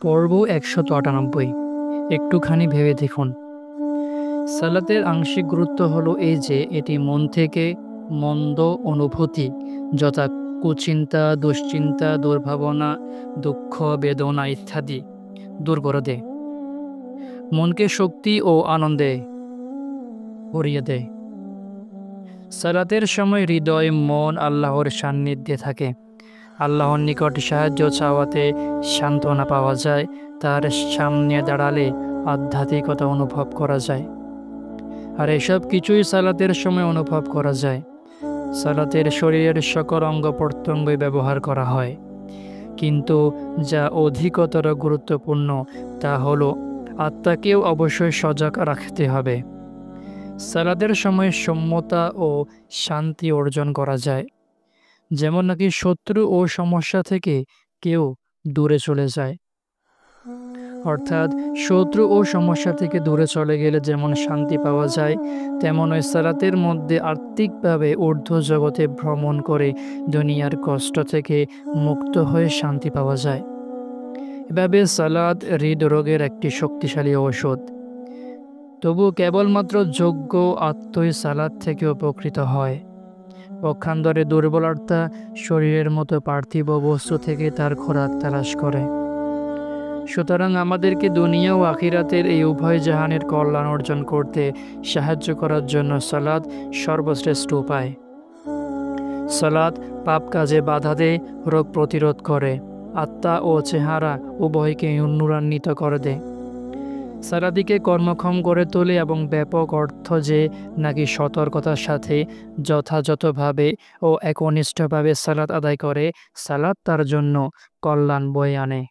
পর্ব ১৯৮। একটুখানি ভেবে দেখুন। সালাতের আংশিক গুরুত্ব হলো এই যে এটি মন থেকে মন্দ অনুভূতি যথা কুচিন্তা, দুশ্চিন্তা, দুর্ভাবনা, দুঃখ, বেদনা ইত্যাদি দূর করে দেয়। মনকে শক্তি ও আনন্দে ভরিয়ে দেয়। সালাতের সময় হৃদয়, মন আল্লাহর সান্নিধ্যে থাকে। আল্লাহর নিকট সাহায্য চাওয়াতে সান্ত্বনা পাওয়া যায়। তার সামনে দাঁড়ালে আধ্যাত্মিকতা অনুভব করা যায়। আর এসব কিছুই সালাতের সময় অনুভব করা যায়। সালাতের শরীরের সকল অঙ্গ প্রত্যঙ্গই ব্যবহার করা হয়, কিন্তু যা অধিকতর গুরুত্বপূর্ণ তা হলো আত্মাকেও অবশ্যই সজাগ রাখতে হবে। সালাতের সময় সম্যতা ও শান্তি অর্জন করা যায়, যেমন নাকি শত্রু ও সমস্যা থেকে কেউ দূরে চলে যায়। অর্থাৎ শত্রু ও সমস্যা থেকে দূরে চলে গেলে যেমন শান্তি পাওয়া যায়, তেমন ওই সালাতের মধ্যে আত্মিকভাবে ঊর্ধ্ব জগতে ভ্রমণ করে দুনিয়ার কষ্ট থেকে মুক্ত হয়ে শান্তি পাওয়া যায়। এভাবে সালাত হৃদরোগের একটি শক্তিশালী ঔষধ। তবু কেবলমাত্র যোগ্য আত্মই সালাত থেকে উপকৃত হয়। পক্ষান্তরে দুর্বল আত্মা শরীরের মতো পার্থিব বস্তু থেকে তার খোরাক তালাশ করে। সুতরাং আমাদেরকে দুনিয়া ও আখিরাতের এই উভয় জাহানের কল্যাণ অর্জন করতে সাহায্য করার জন্য সালাত সর্বশ্রেষ্ঠ উপায়। সালাত পাপ কাজে বাধা দেয়, রোগ প্রতিরোধ করে, আত্মা ও চেহারা উভয়কে নূরান্বিত করে দেয়। সালাদিকে কর্মক্ষম করে তোলে এবং ব্যাপক অর্থ যে নাকি সতর্কতার সাথে যথাযথভাবে ও একনিষ্ঠভাবে সালাত আদায় করে, সালাত তার জন্য কল্যাণ বয়ে আনে।